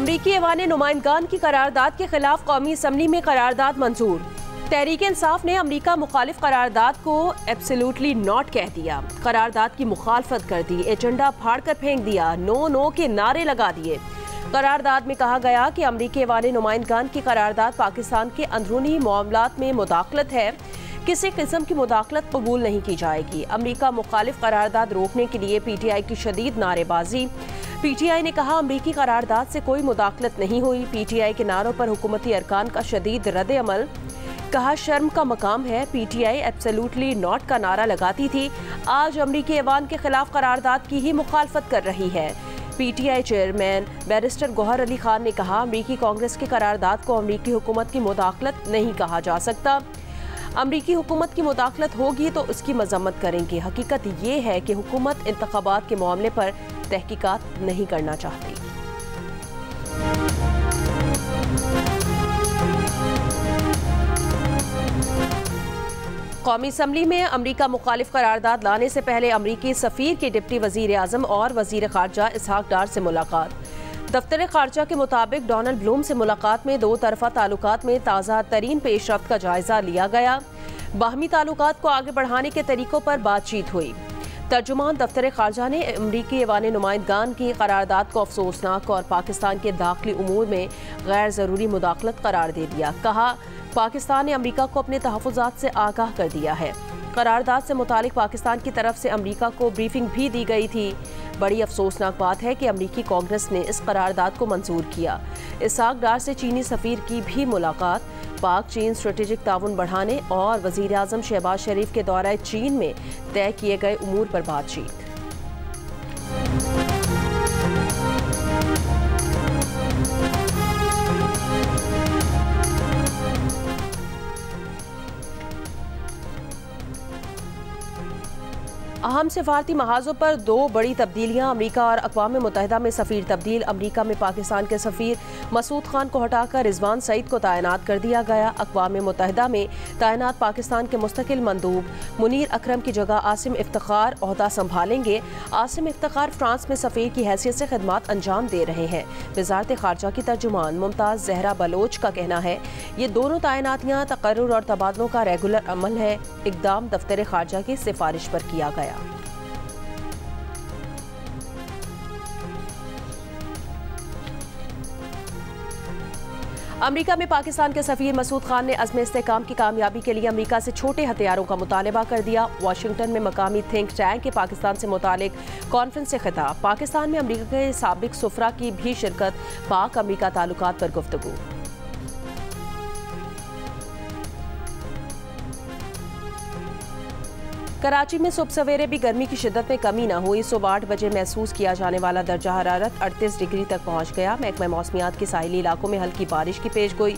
अमरीकी ऐवान नुमाइंदगान की करारदाद के खिलाफ कौमी असम्बली में करारदाद मंजूर। तहरीक इंसाफ ने अमरीका मुखालिफ करारदाद को एब्सोल्युटली नॉट कह दिया। करारदाद की मुखालफत कर दी, एजेंडा फाड़ कर फेंक दिया, नो नो के नारे लगा दिए। करारदाद में कहा गया कि अमरीकी ऐवान नुमाइंदगान की करारदाद पाकिस्तान के अंदरूनी मामलात में मुदाखलत है, किसी किस्म की मुदाखलत कबूल नहीं की जाएगी। अमरीका मुखालिफ करारदाद रोकने के लिए PTI की शदीद नारेबाजी। PTI ने कहा अमरीकी करारदाद से कोई मुदाखलत नहीं हुई। PTI के नारों पर हुकूमती अरकान का शदीद रद्द अमल। कहा शर्म का मकाम है, PTI एब्सोल्युटली नॉट का नारा लगाती थी, आज अमरीकी ऐवान के खिलाफ करारदाद की ही मुखालफत कर रही है। PTI chairman barrister Gauhar Ali Khan ने कहा अमरीकी कांग्रेस की करारदाद को अमरीकी हुकूमत की मुदाखलत नहीं कहा जा सकता। अमरीकी हुकूमत की मुदाखलत होगी तो उसकी मजम्मत करेंगे। हकीकत ये है कि हुकूमत इंतखाबात के मामले पर तहकीकात नहीं करना चाहती। कौमी असम्बली में अमरीका मुखालिफ करारदाद लाने से पहले अमरीकी सफ़ीर के डिप्टी वज़ीर आज़म और वज़ीर ख़ारजा इसहाक डार से मुलाकात। दफ्तर ख़ारजा के मुताबिक डोनाल्ड ब्लूम से मुलाकात में दो तरफ़ा ताल्लुकात में ताज़ा तरीन पेशरफ्त का जायज़ा लिया गया। बाहमी ताल्लुकात को आगे बढ़ाने के तरीकों पर बातचीत हुई। तर्जुमान दफ्तर ख़ारजा ने अमरीकी ऐवान नुमाइंदगान की करारदाद को अफसोसनाक और पाकिस्तान के दाखिली उमूर में गैर ज़रूरी मुदाखलत करार दे दिया। कहा पाकिस्तान ने अमरीका को अपने तहफ़्फ़ुज़ात से आगाह कर दिया है। करारदाद से मुतालिक पाकिस्तान की तरफ से अमरीका को ब्रीफिंग भी दी गई थी। बड़ी अफसोसनाक बात है कि अमरीकी कांग्रेस ने इस करारदाद को मंजूर किया। इसहाक डार से चीनी सफ़ीर की भी मुलाकात। पाक चीन स्ट्रेटेजिक ताउन बढ़ाने और वज़ीर आज़म शहबाज शरीफ के दौरे चीन में तय किए गए उमूर पर बातचीत। अहम सिफारती महाजों पर दो बड़ी तब्दीलियां। अमरीका और अक़वाम मुत्तहिदा में सफ़ीर तब्दील। अमरीका में पाकिस्तान के सफ़ीर मसूद खान को हटाकर रिजवान सईद को तैनात कर दिया गया। अक़वाम मुत्तहिदा में तैनात पाकिस्तान के मुस्तकिल मंदूब मुनीर अकरम की जगह आसिम इफ्तिखार ओहदा संभालेंगे। आसिम इफ्तिखार फ्रांस में सफ़ीर की हैसियत से खिदमात अंजाम दे रहे हैं। वज़ारत ख़ारजा की तर्जुमान मुमताज़ ज़हरा बलोच का कहना है ये दोनों तैनातियाँ तकर्रुर और तबादलों का रेगुलर अमल है। इक़दाम दफ्तर ख़ारजा की सिफारिश पर किया गया। अमरीका में पाकिस्तान के सफ़ीर मसूद खान ने अज़्म इस्तेहकाम की कामयाबी के लिए अमरीका से छोटे हथियारों का मुतालबा कर दिया। वाशिंगटन में मकामी थिंक टैंक के पाकिस्तान से मुतालिक कॉन्फ्रेंस से खिताब। पाकिस्तान में अमरीका के साबिक सुफरा की भी शिरकत। पाक अमरीका ताल्लुकात पर गुफ्तगू। कराची में सुबह सवेरे भी गर्मी की शिद्दत में कमी न हुई। सुबह 8 बजे महसूस किया जाने वाला दर्जा हरारत 38 डिग्री तक पहुंच गया। महकमा मौसमियात की साहिली इलाकों में हल्की बारिश की पेशगोई।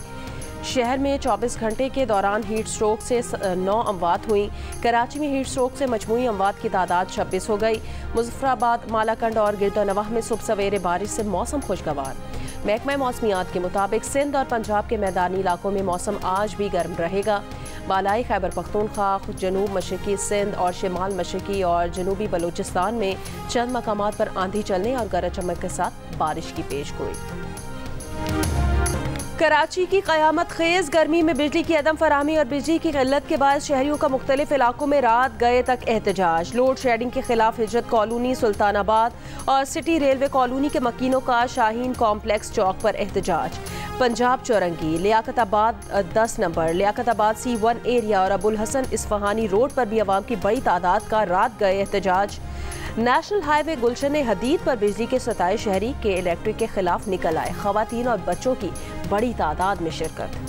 शहर में 24 घंटे के दौरान हीट स्ट्रोक से 9 अमवात हुई। कराची में हीट स्ट्रोक से मजमूई अमवात की तादाद 26 हो गई। मुजफ्फराबाद, मालाकंड और गिरदोनवाह में सुबह सवेरे बारिश से मौसम खुशगवार। महकमा मौसमियात के मुताबिक सिंध और पंजाब के मैदानी इलाकों में मौसम आज भी गर्म रहेगा। बालाई खैबर पख्तूनख्वा, जनूब मशरकी सिंध और शिमाल मशरकी और जनूबी बलूचिस्तान में चंद मकामात पर आंधी चलने और गरज चमक के साथ बारिश की पेशगोई। कराची की क़यामत खेज़ गर्मी में बिजली की अदम फराहमी और बिजली की किल्लत के बाद शहरियों का मुख्तलिफ इलाकों में रात गए तक एहतजाज। लोड शेडिंग के खिलाफ हिजरत कॉलोनी, सुल्तानाबाद और सिटी रेलवे कॉलोनी के मकीनों का शाहीन कॉम्प्लेक्स चौक पर एहतजाज। Punjab Chowrangi, Liaquatabad 10 number, Liaquatabad C1 area और अबुल हसन इस्फहानी रोड पर भी अवाम की बड़ी तादाद का रात गए एहतजाज। नेशनल हाईवे गुलशन हदीद पर बिजली के सताए शहरी के इलेक्ट्रिक के खिलाफ निकल आए। खवातीन और बच्चों की बड़ी तादाद में शिरकत।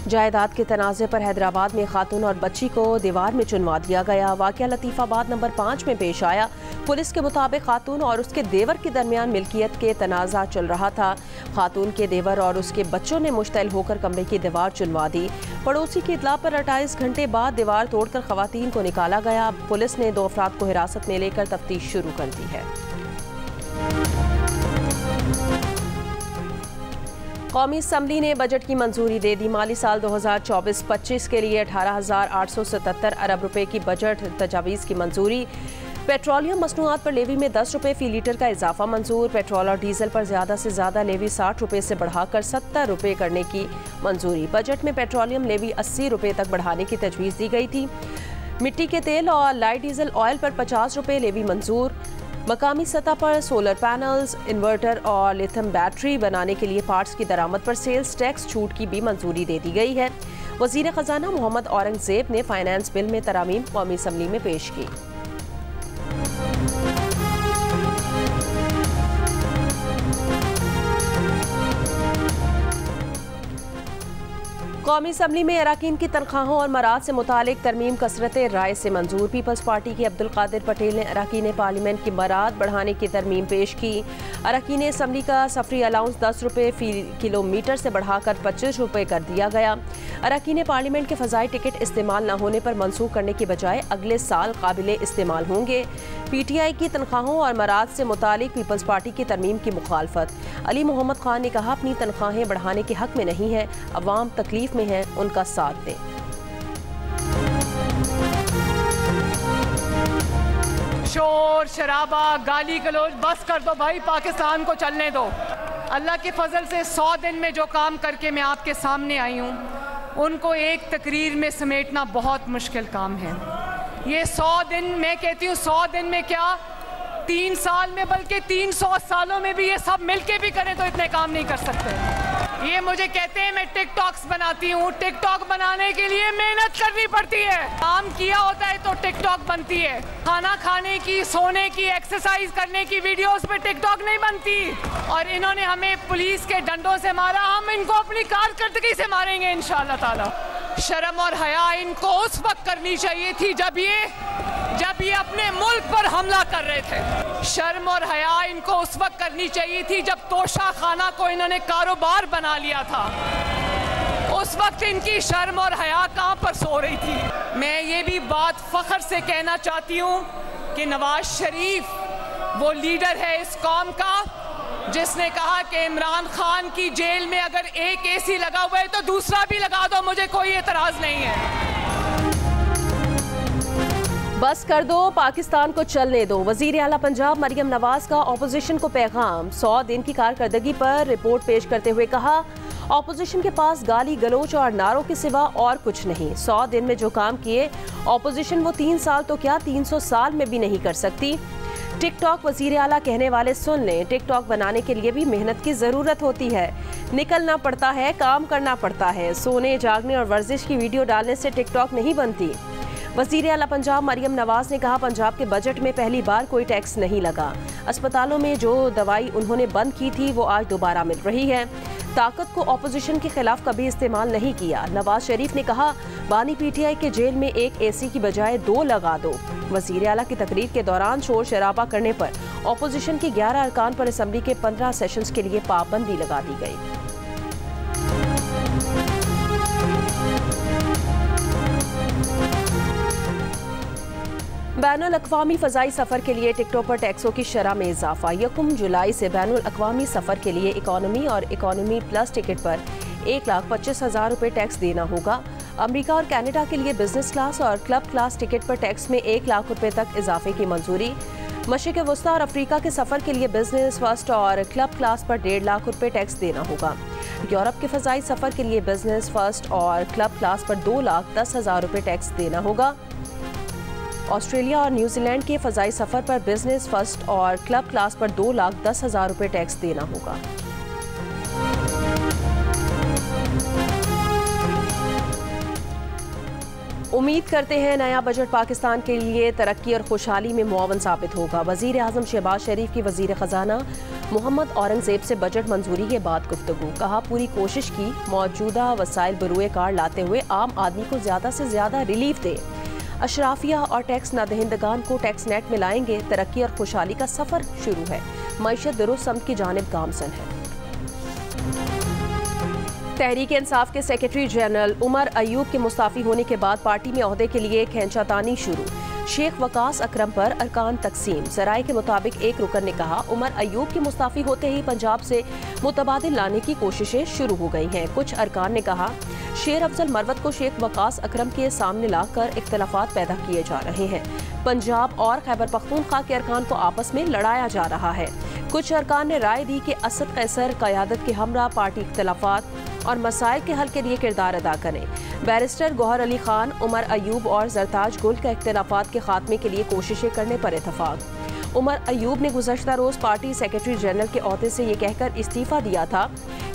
जायदाद के तनाज़े पर हैदराबाद में खातून और बच्ची को दीवार में चुनवा दिया गया। वाक़या लतीफ़ाबाद नंबर 5 में पेश आया। पुलिस के मुताबिक खातून और उसके देवर के दरमियान मिल्कियत के तनाज़ा चल रहा था। खातून के देवर और उसके बच्चों ने मुश्तइल होकर कमरे की दीवार चुनवा दी। पड़ोसी की इत्ला पर 28 घंटे बाद दीवार तोड़कर खवातीन को निकाला गया। पुलिस ने 2 अफराद को हिरासत में लेकर तफ्तीश शुरू कर दी है। कौमी असम्बली ने बजट की मंजूरी दे दी। माली साल 2024-25 के लिए 18,877 अरब रुपए की बजट तजावीज़ की मंजूरी। पेट्रोलियम मसनूआत पर लेवी में 10 रुपए फी लीटर का इजाफा मंजूर। पेट्रोल और डीजल पर ज़्यादा से ज़्यादा लेवी 60 रुपए से बढ़ाकर 70 रुपए करने की मंजूरी। बजट में पेट्रोलियम लेवी 80 रुपए तक बढ़ाने की तजवीज़ दी गई थी। मिट्टी के तेल और लाइट डीजल ऑयल पर 50 रुपए लेवी मंजूर। मकामी सतह पर सोलर पैनल्स, इन्वर्टर और लिथियम बैटरी बनाने के लिए पार्ट्स की दरामद पर सेल्स टैक्स छूट की भी मंजूरी दे दी गई है। वज़ीर ख़जाना मोहम्मद औरंगज़ेब ने फाइनेंस बिल में तरामीम कौमी असम्बली में पेश की। कौमी असम्बली में अरकान की तनख्वाहों और मराद से मुतालिक तरमीम कसरत राय से मंजूर। पीपल्स पार्टी के अब्दुल कादिर पटेल ने अरकान पार्लियामेंट की मराद बढ़ाने की तरमीम पेश की। अरकान असम्बली का सफरी अलाउंस 10 रुपए फी किलोमीटर से बढ़ाकर 25 रुपए कर दिया गया। अरकान पार्लियामेंट के फ़ज़ाई टिकट इस्तेमाल न होने पर मनसूख करने की बजाय अगले साल काबिल इस्तेमाल होंगे। PTI की तनख्वाहों और मराद से मुतालिक पीपल्स पार्टी की तरमीम की मुखालफत। अली मोहम्मद खान ने कहा, अपनी तनख्वाहें बढ़ाने के हक में नहीं है, अवाम तकलीफ में है, उनका साथ दें। शोर शराबा गाली गलौज बस कर दो भाई, पाकिस्तान को चलने दो। अल्लाह के फजल से 100 दिन में जो काम करके मैं आपके सामने आई हूँ, उनको एक तकरीर में समेटना बहुत मुश्किल काम है। ये 100 दिन, मैं कहती हूँ 100 दिन में क्या 3 साल में, बल्कि 300 सालों में भी ये सब मिलके भी करें तो इतने काम नहीं कर सकते। ये मुझे कहते हैं मैं टिकटॉक्स बनाती हूँ। टिकटॉक बनाने के लिए मेहनत करनी पड़ती है। काम किया होता है तो टिकटॉक बनती है। खाना खाने की, सोने की, एक्सरसाइज करने की वीडियोस पे टिकटॉक नहीं बनती। और इन्होंने हमें पुलिस के डंडों से मारा, हम इनको अपनी कारकर्दगी से मारेंगे इंशाअल्लाह ताला। शर्म और हया इनको उस वक्त करनी चाहिए थी जब ये अपने मुल्क पर हमला कर रहे थे। शर्म और हया इनको उस वक्त करनी चाहिए थी जब तोशा खाना को इन्होंने कारोबार बना लिया था। उस वक्त इनकी शर्म और हया कहाँ पर सो रही थी। मैं ये भी बात फख्र से कहना चाहती हूँ कि नवाज शरीफ वो लीडर है इस कौम का जिसने कहा कि इमरान खान की जेल में अगर एक AC लगा हुआ है तो दूसरा भी लगा दो, मुझे कोई एतराज नहीं है। बस कर दो, पाकिस्तान को चलने दो। वज़ीर आला पंजाब मरियम नवाज का ऑपोजिशन को पैगाम। 100 दिन की कारकर्दगी पर रिपोर्ट पेश करते हुए कहा, ऑपोजिशन के पास गाली गलोच और नारों के सिवा और कुछ नहीं। 100 दिन में जो काम किए ऑपोजिशन वो 3 साल तो क्या 300 साल में भी नहीं कर सकती। टिकटॉक वज़ीर आला कहने वाले सुन लें, टिकटॉक बनाने के लिए भी मेहनत की ज़रूरत होती है। निकलना पड़ता है, काम करना पड़ता है। सोने, जागने और वर्जिश की वीडियो डालने से टिकटॉक नहीं बनती। वज़ीर आला पंजाब मरियम नवाज ने कहा, पंजाब के बजट में पहली बार कोई टैक्स नहीं लगा। अस्पतालों में जो दवाई उन्होंने बंद की थी वो आज दोबारा मिल रही है। ताकत को ऑपोजिशन के खिलाफ कभी इस्तेमाल नहीं किया। नवाज शरीफ ने कहा, बानी PTI के जेल में एक AC की बजाय 2 लगा दो। वज़ीर आला की तकरीर के दौरान शोर शराबा करने पर ऑपोजिशन के 11 अरकान पर असम्बली के 15 सेशंस के लिए पाबंदी लगा दी गई। बैनुल अक़वामी फ़ज़ाई सफ़र के लिए टिकटों पर टैक्सों की शरह में इजाफा। 1 जुलाई से बैनुल अक़वामी सफ़र के लिए इकॉनमी और इकॉनमी प्लस टिकट पर 1,25,000 रुपये टैक्स देना होगा। अमेरिका और कनाडा के लिए बिजनेस क्लास और क्लब क्लास टिकट पर टैक्स में 1 लाख रुपये तक इजाफे की मंजूरी। मशरिक़ वस्ता और अफ्रीका के सफ़र के लिए बिजनेस फर्स्ट और क्लब क्लास पर 1.5 लाख रुपये टैक्स देना होगा। यूरोप के फ़ज़ाई सफ़र के लिए बिजनेस फर्स्ट और क्लब क्लास पर 2,10,000 रुपये टैक्स देना होगा। ऑस्ट्रेलिया और न्यूजीलैंड के फ़ज़ाई सफ़र पर बिजनेस फर्स्ट और क्लब क्लास पर 2,10,000 रुपये टैक्स देना होगा। उम्मीद करते हैं नया बजट पाकिस्तान के लिए तरक्की और खुशहाली में मुआवन साबित होगा। वज़ीर आज़म शहबाज शरीफ की वज़ीर ख़जाना मोहम्मद औरंगज़ेब से बजट मंजूरी के बाद गुफ्तगू। कहा, पूरी कोशिश की मौजूदा वसाइल बरूए कार लाते हुए आम आदमी को ज़्यादा से ज़्यादा रिलीफ दे। अशराफिया और टैक्स नादहिंदगान को टैक्स नेट में लाएंगे। तरक्की और खुशहाली का सफ़र शुरू है। मईशत दुरुस्त समत की जानिब गामजन है। तहरीक इंसाफ के सेक्रेटरी जनरल उमर अयूब के मुस्ताफ़ी होने के बाद पार्टी में ओहदे के लिए खींचातानी शुरू। शेख वकास अकरम पर अरकान तकसीम। सराय के मुताबिक एक रुकन ने कहा, उमर अयूब के मुस्ताफी होते ही पंजाब से मुतबादिल लाने की कोशिशें शुरू हो गई हैं। कुछ अरकान ने कहा, शेर अफजल मरवत को शेख वकास अकरम के सामने लाकर इख्तलाफात पैदा किए जा रहे हैं। पंजाब और खैबर पख्तूनख्वा के अरकान को आपस में लड़ाया जा रहा है। कुछ अरकान ने राय दी कि असद कैसर क़यादत के हमरा पार्टी इख्तलाफात और मसाइल के हल के लिए किरदार अदा करें। बैरिस्टर गौहर अली खान, उमर अयूब और जरताज गुल का इख्तलाफात के खात्मे के लिए कोशिशें करने पर इतफाक। उमर अयूब ने गुज़श्ता रोज़ पार्टी सेक्रेटरी जनरल के ओहदे से ये कहकर इस्तीफ़ा दिया था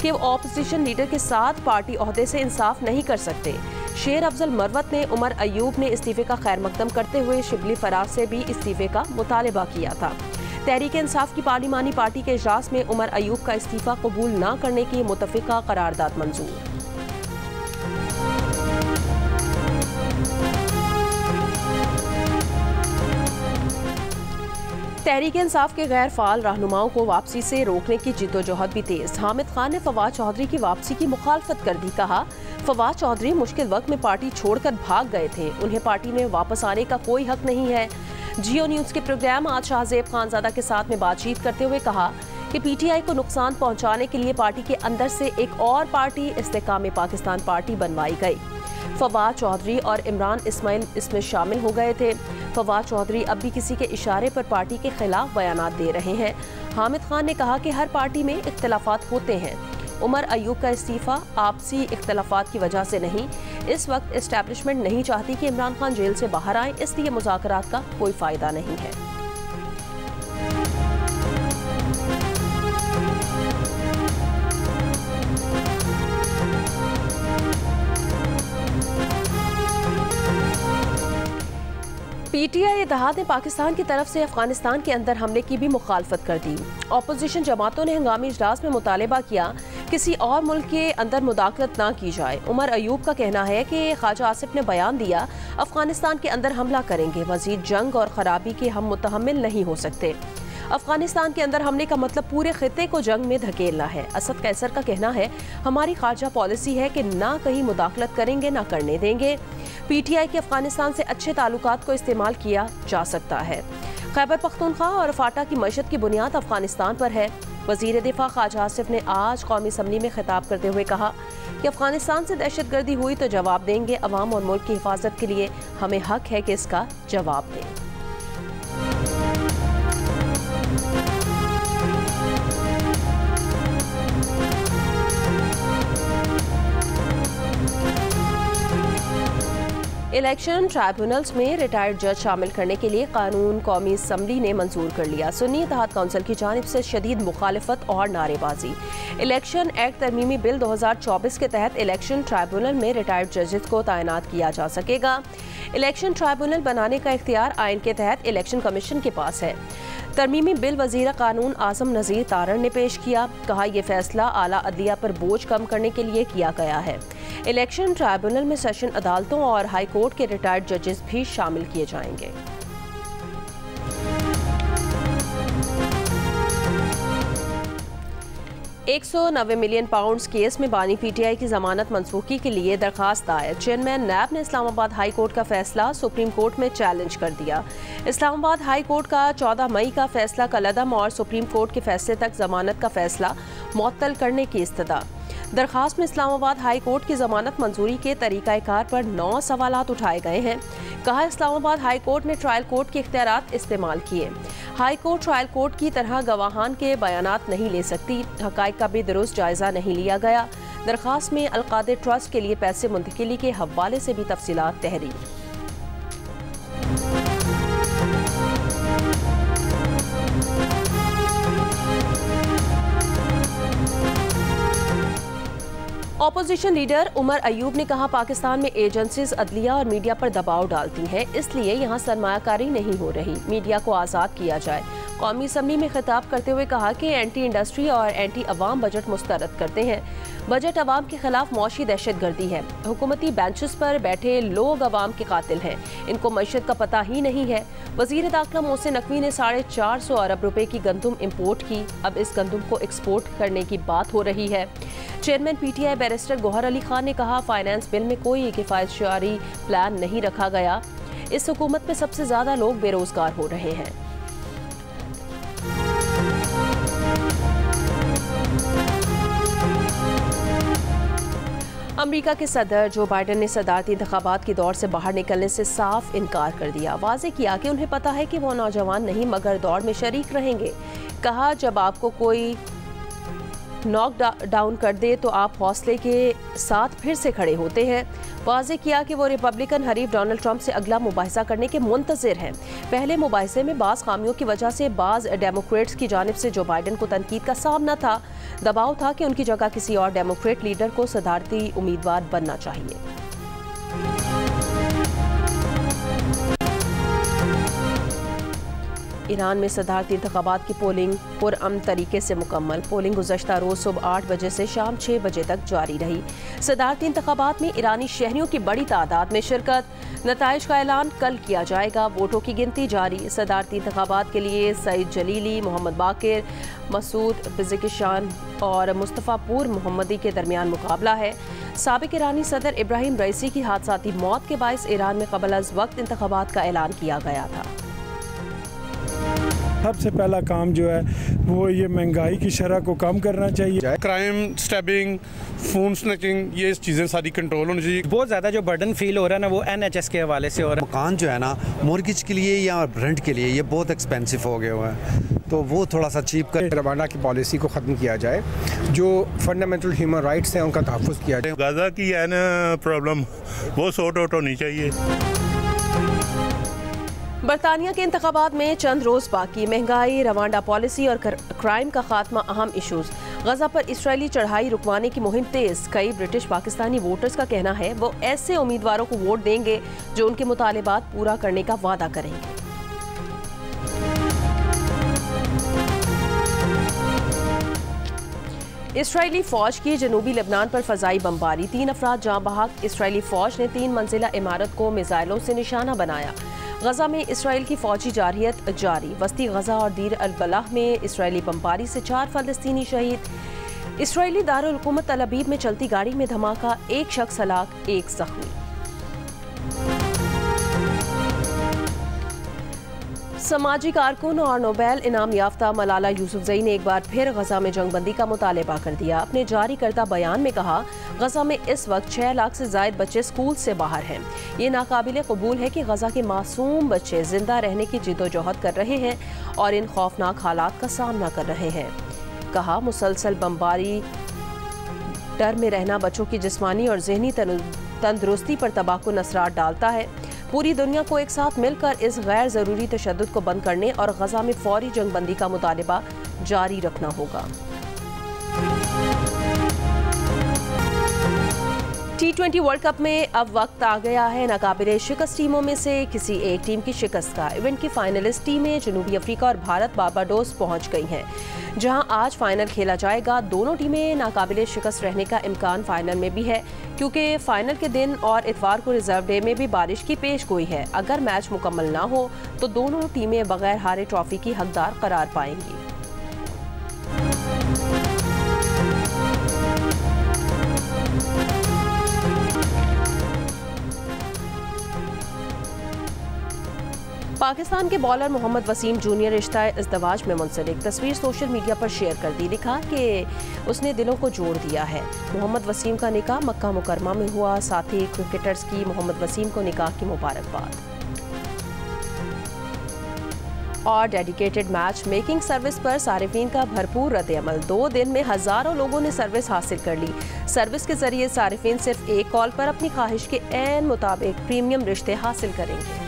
कि वो ऑपोजिशन लीडर के साथ पार्टी ओहदे से इंसाफ नहीं कर सकते। शेर अफजल मरवत ने उमर अयूब ने इस्तीफ़े का खैर मकदम करते हुए शिबली फराज से भी इस्तीफ़े का मुतालबा किया था। तहरीक इंसाफ की पार्लिमानी पार्टी के इजलास में उमर अयूब का इस्तीफ़ा कबूल न करने की मुतफ़िका करारदाद मंजूर। तहरीक इंसाफ के गैर फाल रहनुमाओं को वापसी से रोकने की जिद्दोजहद भी तेज। हामिद खान ने फवाद चौधरी की वापसी की मुखालफत कर दी। कहा, फवाद चौधरी मुश्किल वक्त में पार्टी छोड़कर भाग गए थे, उन्हें पार्टी में वापस आने का कोई हक नहीं है। जियो न्यूज़ के प्रोग्राम आज शाहजेब खानजादा के साथ में बातचीत करते हुए कहा कि पीटीआई को नुकसान पहुंचाने के लिए पार्टी के अंदर से एक और पार्टी इस्तेकाम पाकिस्तान पार्टी बनवाई गई। फवाद चौधरी और इमरान इस्माइल इसमें शामिल हो गए थे। फवाद चौधरी अब भी किसी के इशारे पर पार्टी के खिलाफ बयानात दे रहे हैं। हामिद खान ने कहा कि हर पार्टी में इख्तलाफात होते हैं। उमर अयूब का इस्तीफ़ा आपसी इख्तलाफात की वजह से नहीं, इस वक्त एस्टैब्लिशमेंट नहीं चाहती कि इमरान खान जेल से बाहर आए, इसलिए मुज़ाकरात का कोई फ़ायदा नहीं है। पीटीआई इत्तेहाद ने पाकिस्तान की तरफ से अफगानिस्तान के अंदर हमले की भी मुखालफत कर दी। अपोजिशन जमातों ने हंगामी इजलास में मुतालबा किया किसी और मुल्क के अंदर मुदाखलत ना की जाए। उमर अयूब का कहना है कि ख्वाजा आसिफ ने बयान दिया, अफगानिस्तान के अंदर हमला करेंगे, मजीद जंग और खराबी के हम मुतहम्मिल नहीं हो सकते। अफगानिस्तान के अंदर हमले का मतलब पूरे खित्ते को जंग में धकेलना है। असद कैसर का कहना है, हमारी खारजा पॉलिसी है कि ना कहीं मुदाखलत करेंगे ना करने देंगे। पीटीआई के अफगानिस्तान से अच्छे ताल्लुकात को इस्तेमाल किया जा सकता है। खैबर पख्तूनख्वा और फाटा की मईशत की बुनियाद अफगानिस्तान पर है। वजीर दिफा ख्वाजा आसिफ ने आज कौमी असम्बली में खिताब करते हुए कहा कि अफगानिस्तान से दहशत गर्दी हुई तो जवाब देंगे। अवाम और मुल्क की हिफाजत के लिए हमें हक है कि इसका जवाब दें। इलेक्शन ट्राइब्यूनल्स में रिटायर्ड जज शामिल करने के लिए कानून कौमी असम्बली ने मंजूर कर लिया। सुन्नी इत्तेहाद काउंसिल की जानिब से शदीद मुखालिफत और नारेबाजी। इलेक्शन एक्ट तरमीमी बिल 2024 के तहत इलेक्शन ट्राइब्यूनल में रिटायर्ड जजेस को तैनात किया जा सकेगा। इलेक्शन ट्राइब्यूनल बनाने का इख्तियार आइन के तहत इलेक्शन कमीशन के पास है। तरमीमी बिल वजीर कानून आजम नज़ीर तारण ने पेश किया। कहा, यह फैसला आला अदलिया पर बोझ कम करने के लिए किया गया है। इलेक्शन ट्राइब्यूनल में सेशन अदालतों और हाई कोर्ट के रिटायर्ड जजेस भी शामिल किए जाएंगे। £190 मिलियन केस में बानी पीटीआई की जमानत मनसूखी के लिए दरखास्त दायर। चेयरमैन नैब ने इस्लामाबाद हाई कोर्ट का फैसला सुप्रीम कोर्ट में चैलेंज कर दिया। इस्लामाबाद हाई कोर्ट का 14 मई का फैसला कलअदम और सुप्रीम कोर्ट के फैसले तक जमानत का फैसला मुअत्तल करने की इस्तदा। दरखास्त में इस्लामाबाद हाई कोर्ट की जमानत मंजूरी के तरीक़ाकार पर 9 सवालात उठाए गए हैं। कहा, इस्लामाबाद हाई कोर्ट ने ट्रायल कोर्ट के इख्तियारात इस्तेमाल किए। हाई कोर्ट ट्रायल कोर्ट की तरह गवाहान के बयानात नहीं ले सकती। हक़ाइक़ का भी दुरुस्त जायजा नहीं लिया गया। दरखास्त में अलकादे ट्रस्ट के लिए पैसे मुंतकिली के हवाले से भी तफसीलात तहरीर। ऑपोजिशन लीडर उमर अयूब ने कहा, पाकिस्तान में एजेंसीज अदलिया और मीडिया पर दबाव डालती हैं, इसलिए यहाँ सरमायाकारी नहीं हो रही। मीडिया को आज़ाद किया जाए। कौमी असम्बली में खिताब करते हुए कहा कि एंटी इंडस्ट्री और एंटी अवाम बजट मुस्तरद करते हैं। बजट अवाम के खिलाफ मौशी दहशत गर्दी है। हुकूमती बेंचेस पर बैठे लोग अवाम के कातिल हैं, इनको मईशत का पता ही नहीं है। वज़ीर दाखिला मोहसिन नकवी ने 450 अरब रुपए की गंदुम इम्पोर्ट की। अब इस गंदुम को एक्सपोर्ट करने की बात हो रही है। Chairman PTI barrister Gauhar Ali Khan ने कहा, फाइनेंस बिल में कोई किफ़ायत जारी प्लान नहीं रखा गया। इस हुकूमत में सबसे ज़्यादा लोग बेरोजगार हो रहे हैं। अमेरिका के सदर जो बाइडन ने सदारती इंतखाबात की दौड़ से बाहर निकलने से साफ इनकार कर दिया। वाज़े किया कि उन्हें पता है कि वो नौजवान नहीं मगर दौड़ में शरीक रहेंगे। कहा, जब आपको कोई नॉक डाउन कर दे तो आप हौसले के साथ फिर से खड़े होते हैं। वाज़े किया कि वो रिपब्लिकन हरीफ डोनाल्ड ट्रंप से अगला मुबाहिसा करने के मुंतज़िर हैं। पहले मुबाहिसे में बाज़ खामियों की वजह से बाज़ डेमोक्रेट्स की जानिब से जो बाइडन को तनकीद का सामना था। दबाव था कि उनकी जगह किसी और डेमोक्रेट लीडर को सदारती उम्मीदवार बनना चाहिए। ईरान में सदारती इंतखाबात की पोलिंग पुरअमन तरीके से मुकम्मल। पोलिंग गुज़श्ता रोज़ सुबह 8 बजे से शाम 6 बजे तक जारी रही। सदारती इंतखाबात में ईरानी शहरियों की बड़ी तादाद में शिरकत। नताइज का ऐलान कल किया जाएगा। वोटों की गिनती जारी। सदारती इंतखाबात के लिए सईद जलीली, मोहम्मद बाकिर, मसूद पिज़किशान और मुस्तफ़ा पूर मोहम्मदी के दरमियान मुकाबला है। साबिक ईरानी सदर इब्राहिम रईसी की हादसाती मौत के बायस ईरान में क़बल अज़ वक्त इंतखाबात का ऐलान किया गया था। सबसे पहला काम जो है वो ये महंगाई की शरह को कम करना चाहिए। क्राइम, स्टैबिंग, फोन स्नैचिंग, ये चीज़ें सारी कंट्रोल होनी चाहिए। बहुत ज़्यादा जो बर्डन फील हो रहा है ना वो NHS के हवाले से हो रहा है। मकान जो है ना मॉर्गेज के लिए या रेंट के लिए ये बहुत एक्सपेंसिव हो गए हुए हैं, तो वो थोड़ा सा चीप कर रवांडा की पॉलिसी को ख़त्म किया जाए। जो फंडामेंटल ह्यूमन राइट्स हैं उनका तहफ़्फ़ुज़ किया जाए। गाज़ा की है ना प्रॉब्लम, वो सॉर्ट आउट होनी चाहिए। बरतानिया के इंतखाबात में चंद रोज़ बाकी। महंगाई, रवांडा पॉलिसी और क्राइम का खात्मा अहम इशूज़। गजा पर इसराइली चढ़ाई रुकवाने की मुहिम तेज़। कई ब्रिटिश पाकिस्तानी वोटर्स का कहना है वो ऐसे उम्मीदवारों को वोट देंगे जो उनके मुतालिबात पूरा करने का वादा करेंगे। इसराइली फौज की जनूबी लेबनान पर फजाई बमबारी। 3 अफराद जाँ बहक। इसराइली फौज ने 3 मंजिला इमारत को मिसाइलों से निशाना बनाया। गजा में इसराइल की फौजी जारियत जारी। वस्ती गजा और दीर अल बलाह में इसराइली बमबारी से 4 फ़लस्तीनी शहीद। इसराइली दारुल हुकूमत तल अबीब में चलती गाड़ी में धमाका, 1 शख्स हलाक, 1 जख्मी। समाजी कारकुन और नोबेल इनाम याफ्ता मलाला यूसुफजई ने एक बार फिर गजा में जंगबंदी का मुतालबा कर दिया। अपने जारी करदा बयान में कहा, गजा में इस वक्त 6 लाख से ज़ायद बच्चे स्कूल से बाहर हैं। ये नाकाबिले कबूल है कि गजा के मासूम बच्चे जिंदा रहने की जिद्दोजहद कर रहे हैं और इन खौफनाक हालात का सामना कर रहे हैं। कहा, मुसलसल बमबारी, डर में रहना बच्चों की जिस्मानी और जहनी तंदुरुस्ती पर तबाहकुन असरात डालता है। पूरी दुनिया को एक साथ मिलकर इस गैर ज़रूरी तशद्दुद को बंद करने और गजा में फौरी जंगबंदी का मुतालबा जारी रखना होगा। T20 वर्ल्ड कप में अब वक्त आ गया है नाकाबिले शिकस्त टीमों में से किसी एक टीम की शिकस्त का। इवेंट की फाइनलिस्ट टीमें जनूबी अफ्रीका और भारत बारबाडोस पहुंच गई हैं, जहां आज फाइनल खेला जाएगा। दोनों टीमें नाकाबिले शिकस्त रहने का इम्कान फाइनल में भी है, क्योंकि फाइनल के दिन और इतवार को रिजर्व डे में भी बारिश की पेश गोई है। अगर मैच मुकम्मल ना हो तो दोनों टीमें बगैर हारे ट्रॉफी की हकदार करार पाएंगी। पाकिस्तान के बॉलर मोहम्मद वसीम जूनियर रिश्ता इज़्दवाज में मुंसलिक तस्वीर सोशल मीडिया पर शेयर कर दी। लिखा कि उसने दिलों को जोड़ दिया है। मोहम्मद वसीम का निकाह मक्का मुकरमा में हुआ। साथ ही क्रिकेटर्स की मोहम्मद वसीम को निकाह की मुबारकबाद। और डेडिकेटेड मैच मेकिंग सर्विस पर सारिफीन का भरपूर रद्द-ए-अमल। 2 दिन में हज़ारों लोगों ने सर्विस हासिल कर ली। सर्विस के जरिए सारिफीन सिर्फ एक कॉल पर अपनी ख्वाहिश के ऐन मुताबिक प्रीमियम रिश्ते हासिल करेंगे।